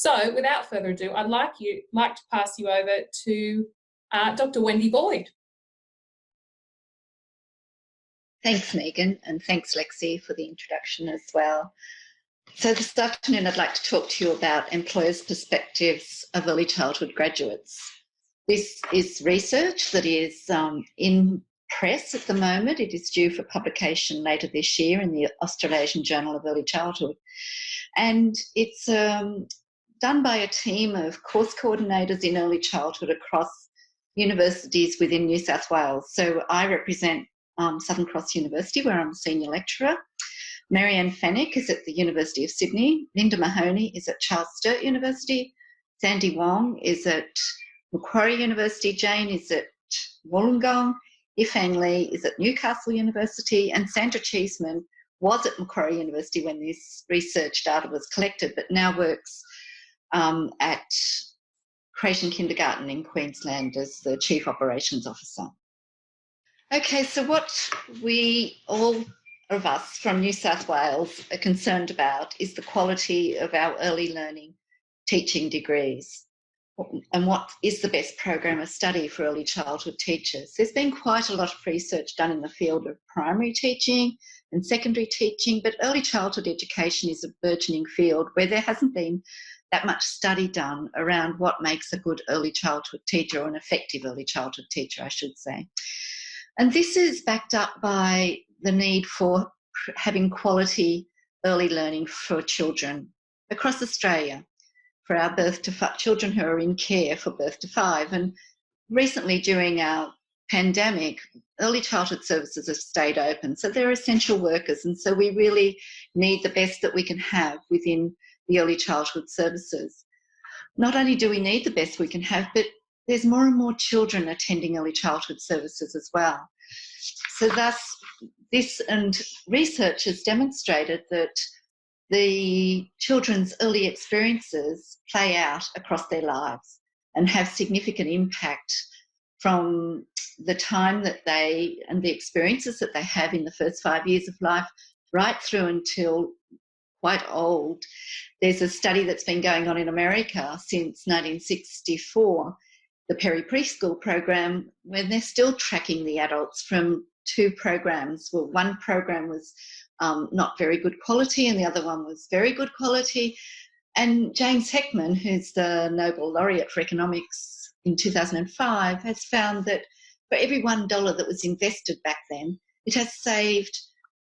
So without further ado, I'd like to pass you over to Dr. Wendy Boyd. Thanks, Megan, and thanks, Lexi, for the introduction as well. So this afternoon, I'd like to talk to you about employers' perspectives of early childhood graduates. This is research that is in press at the moment. It is due for publication later this year in the Australasian Journal of Early Childhood. And it's done by a team of course coordinators in early childhood across universities within New South Wales. So I represent Southern Cross University, where I'm a senior lecturer. Marianne Fennick is at the University of Sydney. Linda Mahoney is at Charles Sturt University. Sandy Wong is at Macquarie University. Jane is at Wollongong. Ifang Lee is at Newcastle University. And Sandra Cheeseman was at Macquarie University when this research data was collected, but now works at Creighton Kindergarten in Queensland as the Chief Operations Officer. Okay, so what we all of us from New South Wales are concerned about is the quality of our early learning teaching degrees and what is the best program of study for early childhood teachers. There's been quite a lot of research done in the field of primary teaching and secondary teaching, but early childhood education is a burgeoning field where there hasn't been that much study done around what makes a good early childhood teacher, or an effective early childhood teacher, I should say. And this is backed up by the need for having quality early learning for children across Australia, for our children who are in care for birth to 5. And recently, during our pandemic, early childhood services have stayed open. So they're essential workers. And so we really need the best that we can have within the early childhood services. Not only do we need the best we can have, but there's more and more children attending early childhood services as well. So thus, this and research has demonstrated that the children's early experiences play out across their lives and have significant impact from the time that they and the experiences that they have in the first 5 years of life right through until quite old. There's a study that's been going on in America since 1964, the Preschool program, where they're still tracking the adults from 2 programs. Well, one program was not very good quality and the other one was very good quality. And James Heckman, who's the Nobel laureate for economics in 2005, has found that for every $1 that was invested back then, it has saved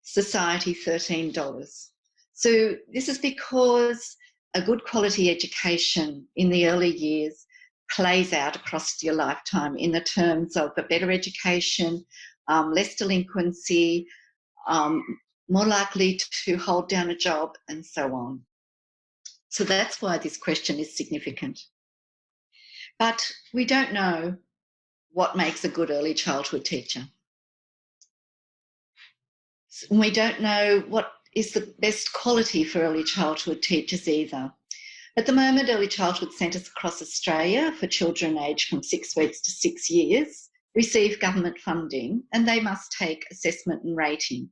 society $13. So this is because a good quality education in the early years plays out across your lifetime in the terms of a better education, less delinquency, more likely to hold down a job, and so on. So that's why this question is significant. But we don't know what makes a good early childhood teacher. We don't know what is the best quality for early childhood teachers either. At the moment, early childhood centres across Australia for children aged from 6 weeks to 6 years receive government funding, and they must take assessment and rating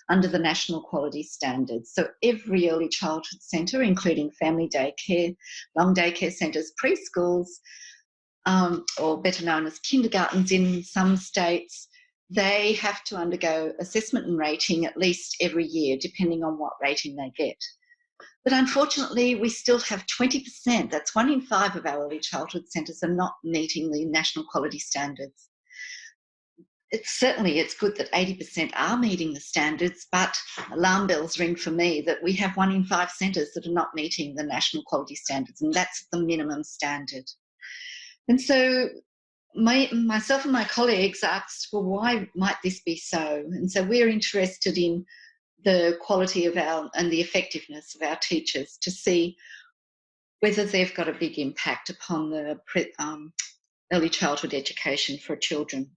under the national quality standards. So every early childhood centre, including family daycare, long daycare centres, preschools, or better known as kindergartens in some states, they have to undergo assessment and rating at least every year, depending on what rating they get. But unfortunately, we still have 20%, that's 1 in 5 of our early childhood centres are not meeting the national quality standards. It's good that 80% are meeting the standards, but alarm bells ring for me that we have 1 in 5 centres that are not meeting the national quality standards, and that's the minimum standard. And so myself and my colleagues asked, well, why might this be so? And so we're interested in the quality of and the effectiveness of our teachers to see whether they've got a big impact upon the early childhood education for children.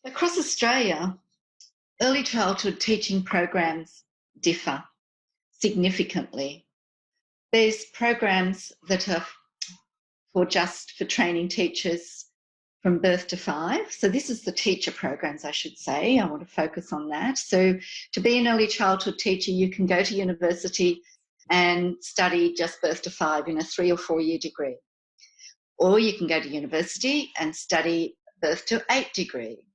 Across Australia, early childhood teaching programs differ significantly. There's programs that are for training teachers from birth to 5. So this is the teacher programs, I should say. I want to focus on that. So to be an early childhood teacher, you can go to university and study just birth to 5 in a 3 or 4 year degree. Or you can go to university and study birth to 8 degree,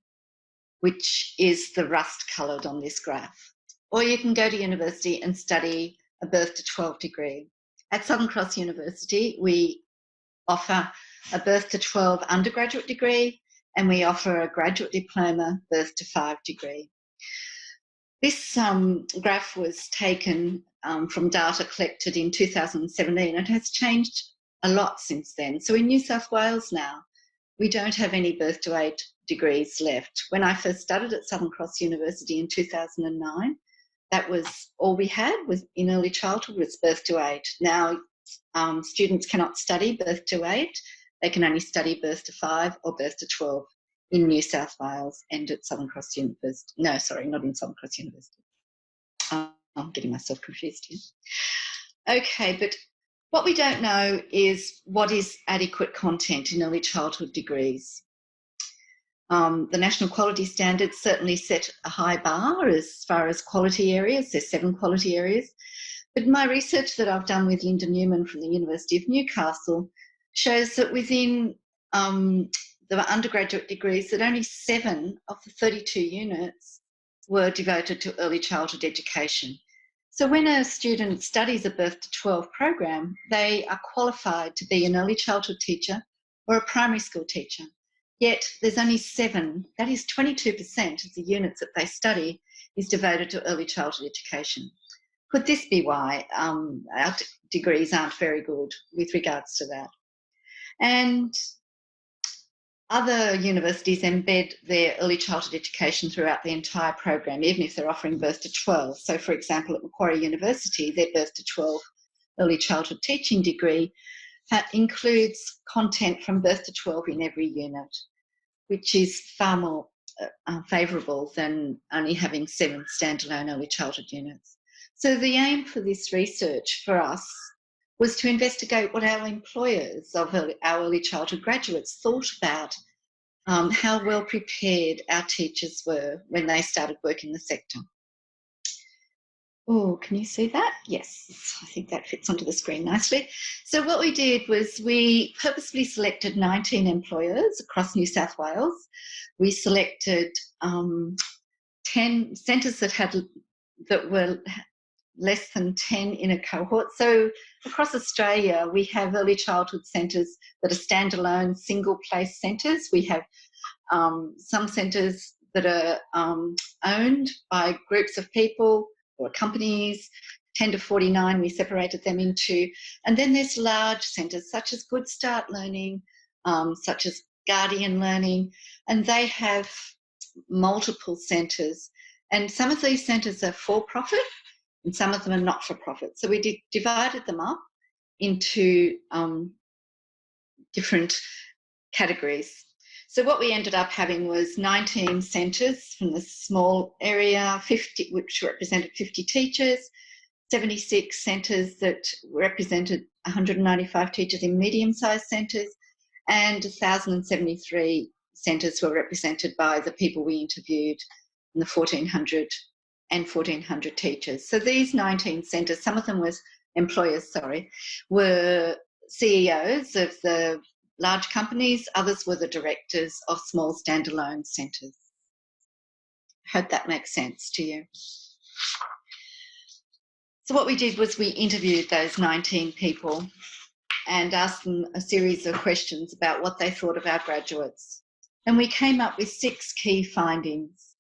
which is the rust coloured on this graph. Or you can go to university and study a birth to 12 degree. At Southern Cross University, we offer a birth to 12 undergraduate degree, and we offer a graduate diploma birth to 5 degree. This graph was taken from data collected in 2017. It has changed a lot since then. So in New South Wales now, we don't have any birth to 8 degrees left. When I first started at Southern Cross University in 2009, that was all we had was in early childhood was birth to 8. Now students cannot study birth to 8. They can only study birth to 5 or birth to 12 in New South Wales and at Southern Cross University. No, sorry, not in Southern Cross University. I'm getting myself confused here. Okay, but what we don't know is what is adequate content in early childhood degrees. The national quality standards certainly set a high bar as far as quality areas. There's 7 quality areas. But my research that I've done with Linda Newman from the University of Newcastle shows that within the undergraduate degrees that only 7 of the 32 units were devoted to early childhood education. So when a student studies a birth to 12 program, they are qualified to be an early childhood teacher or a primary school teacher. Yet there's only 7, that is 22% of the units that they study is devoted to early childhood education. Could this be why our degrees aren't very good with regards to that? And other universities embed their early childhood education throughout the entire program, even if they're offering birth to 12. So, for example, at Macquarie University, their birth to 12 early childhood teaching degree includes content from birth to 12 in every unit, which is far more favourable than only having 7 standalone early childhood units. So the aim for this research for us was to investigate what our employers of our early childhood graduates thought about how well prepared our teachers were when they started work in the sector. Oh, can you see that? Yes, I think that fits onto the screen nicely. So what we did was we purposely selected 19 employers across New South Wales. We selected 10 centres that were less than 10 in a cohort. So across Australia, we have early childhood centres that are standalone, single place centres. We have some centres that are owned by groups of people or companies, 10 to 49 we separated them into. And then there's large centres such as Good Start Learning, such as Guardian Learning, and they have multiple centres. And some of these centres are for-profit and some of them are not-for-profit. So we divided them up into different categories. So what we ended up having was 19 centres from the small area, 50, which represented 50 teachers, 76 centres that represented 195 teachers in medium-sized centres, and 1,073 centres were represented by the people we interviewed in the 1,400 and 1,400 teachers. So these 19 centres, some of them was employers, were CEOs of the large companies, others were the directors of small standalone centres. Hope that makes sense to you. So what we did was we interviewed those 19 people and asked them a series of questions about what they thought of our graduates. And we came up with 6 key findings.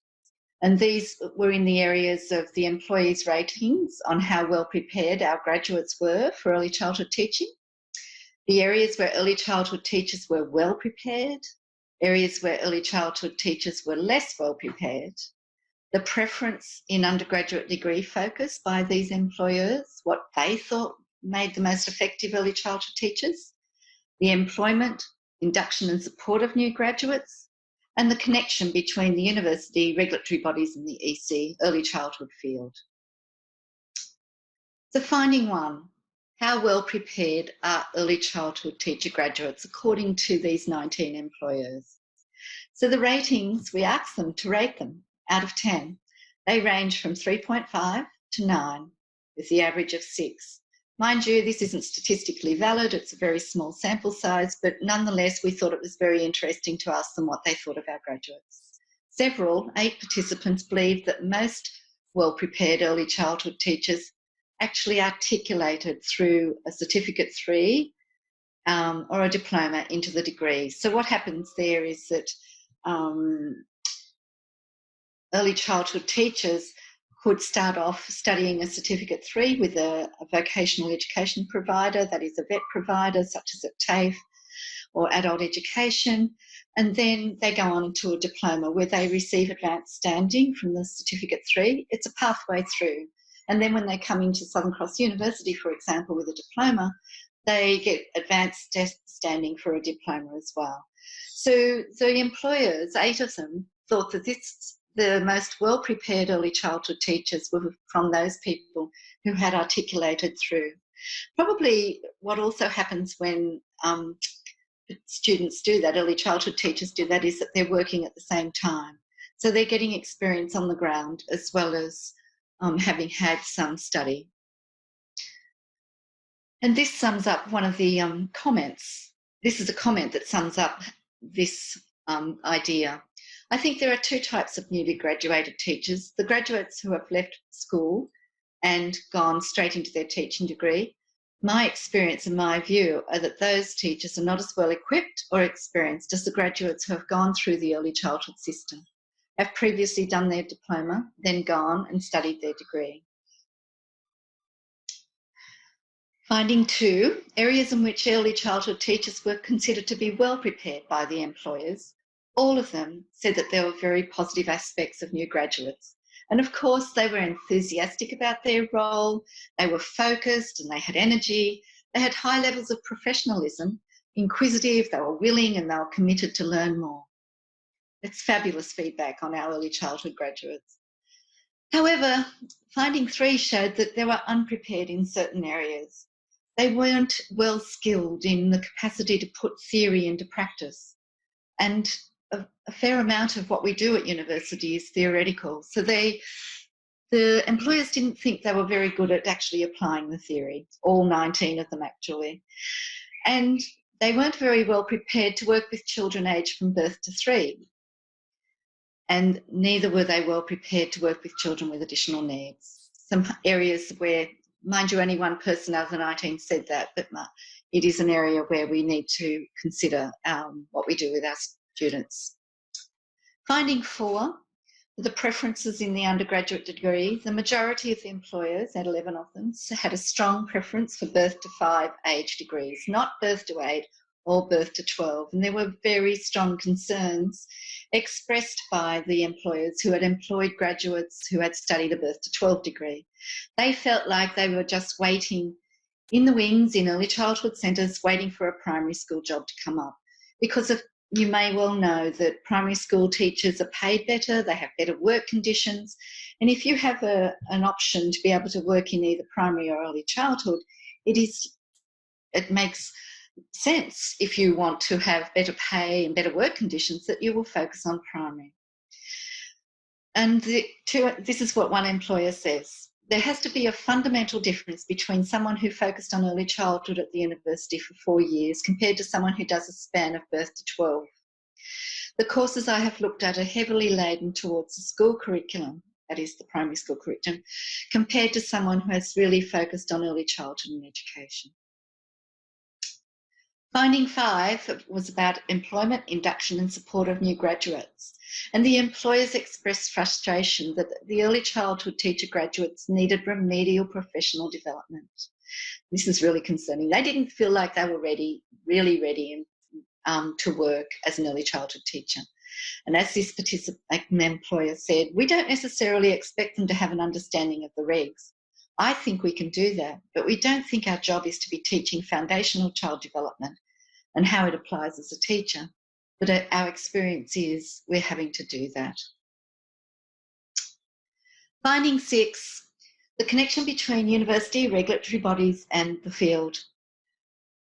And these were in the areas of the employees' ratings on how well prepared our graduates were for early childhood teaching, the areas where early childhood teachers were well prepared, areas where early childhood teachers were less well prepared, the preference in undergraduate degree focus by these employers, what they thought made the most effective early childhood teachers, the employment, induction and support of new graduates, and the connection between the university, regulatory bodies and the EC early childhood field. So finding 1, how well prepared are early childhood teacher graduates according to these 19 employers? So the ratings, we asked them to rate them out of 10. They range from 3.5 to 9. with the average of 6. Mind you, this isn't statistically valid, it's a very small sample size, but nonetheless, we thought it was very interesting to ask them what they thought of our graduates. 8 participants believed that most well-prepared early childhood teachers actually articulated through a Certificate 3 or a diploma into the degree. So what happens there is that early childhood teachers could start off studying a Certificate 3 with a vocational education provider, that is a vet provider such as a TAFE or adult education, and then they go on to a diploma where they receive advanced standing from the Certificate 3. It's a pathway through. And then when they come into Southern Cross University, for example, with a diploma, they get advanced standing for a diploma as well. So the employers, 8 of them, thought that the most well-prepared early childhood teachers were from those people who had articulated through. Probably what also happens when students do that, early childhood teachers do that, is that they're working at the same time. So they're getting experience on the ground as well as having had some study. And this sums up one of the comments. This is a comment that sums up this idea. I think there are 2 types of newly graduated teachers: the graduates who have left school and gone straight into their teaching degree. My experience and my view are that those teachers are not as well equipped or experienced as the graduates who have gone through the early childhood system, have previously done their diploma, then gone and studied their degree. Finding 2, areas in which early childhood teachers were considered to be well prepared by the employers. All of them said that there were very positive aspects of new graduates. And of course, they were enthusiastic about their role, they were focused and they had energy, they had high levels of professionalism, inquisitive, they were willing and they were committed to learn more. It's fabulous feedback on our early childhood graduates. However, finding 3 showed that they were unprepared in certain areas. They weren't well skilled in the capacity to put theory into practice. And a fair amount of what we do at university is theoretical. So the employers didn't think they were very good at actually applying the theory, all 19 of them actually. And they weren't very well prepared to work with children aged from birth to 3. And neither were they well prepared to work with children with additional needs. Some areas where, mind you, only one person out of the 19 said that, but it is an area where we need to consider what we do with our students. Finding 4, the preferences in the undergraduate degree. The majority of the employers, at 11 of them, had a strong preference for birth to 5 age degrees, not birth to 8 or birth to 12. And there were very strong concerns expressed by the employers who had employed graduates who had studied a birth to 12 degree. They felt like they were just waiting in the wings in early childhood centres, waiting for a primary school job to come up. Because you may well know that primary school teachers are paid better, they have better work conditions, and if you have an option to be able to work in either primary or early childhood, it makes sense, if you want to have better pay and better work conditions, that you will focus on primary. And this is what one employer says: there has to be a fundamental difference between someone who focused on early childhood at the university for 4 years compared to someone who does a span of birth to 12. The courses I have looked at are heavily laden towards the school curriculum, that is the primary school curriculum, compared to someone who has really focused on early childhood and education. Finding 5 was about employment, induction and support of new graduates. And the employers expressed frustration that the early childhood teacher graduates needed remedial professional development. This is really concerning. They didn't feel like they were really ready to work as an early childhood teacher. And as this employer said, we don't necessarily expect them to have an understanding of the regs. I think we can do that, but we don't think our job is to be teaching foundational child development and how it applies as a teacher. But our experience is we're having to do that. Finding 6, the connection between university, regulatory bodies and the field.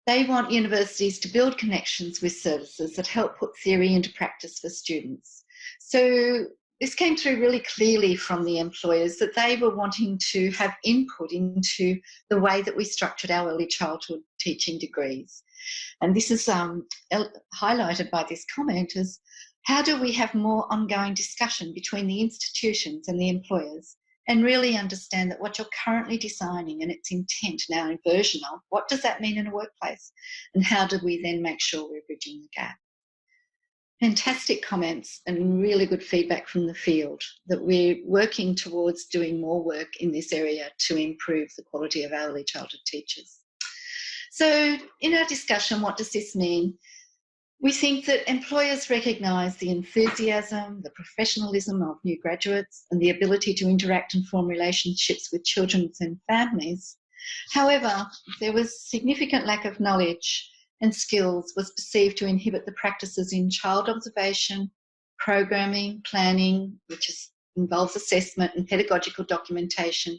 They want universities to build connections with services that help put theory into practice for students. So this came through really clearly from the employers that they were wanting to have input into the way that we structured our early childhood teaching degrees. And this is highlighted by this comment as, how do we have more ongoing discussion between the institutions and the employers and really understand that what you're currently designing and its intent now in version of, what does that mean in a workplace? And how do we then make sure we're bridging the gap? Fantastic comments and really good feedback from the field that we're working towards doing more work in this area to improve the quality of our early childhood teachers. So in our discussion, what does this mean? We think that employers recognise the enthusiasm, the professionalism of new graduates and the ability to interact and form relationships with children and families. However, there was significant lack of knowledge and skills was perceived to inhibit the practices in child observation, programming, planning, which involves assessment and pedagogical documentation,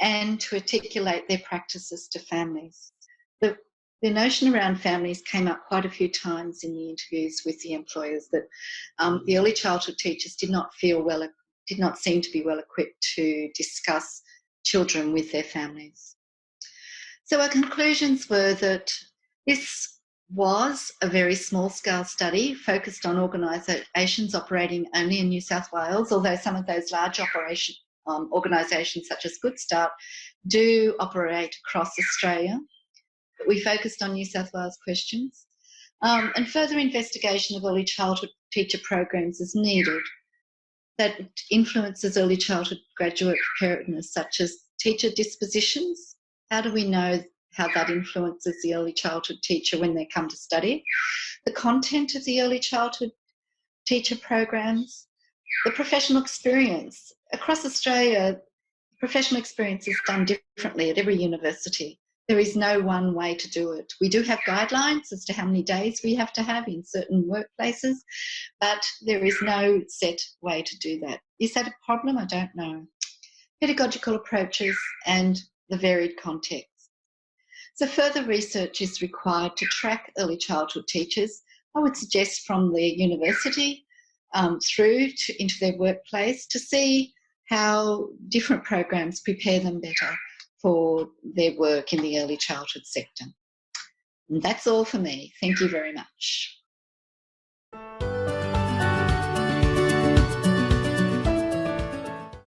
and to articulate their practices to families. The notion around families came up quite a few times in the interviews with the employers, that the early childhood teachers did not seem to be well equipped to discuss children with their families. So our conclusions were that this was a very small-scale study focused on organisations operating only in New South Wales, although some of those large organisations such as Good Start do operate across Australia. But we focused on New South Wales questions. And further investigation of early childhood teacher programs is needed that influences early childhood graduate preparedness, such as teacher dispositions. How do we know how that influences the early childhood teacher when they come to study? The content of the early childhood teacher programs, the professional experience. Across Australia, professional experience is done differently at every university. There is no one way to do it. We do have guidelines as to how many days we have to have in certain workplaces, but there is no set way to do that. Is that a problem? I don't know. Pedagogical approaches and the varied context. So further research is required to track early childhood teachers, I would suggest from their university through into their workplace, to see how different programs prepare them better for their work in the early childhood sector. And that's all for me. Thank you very much.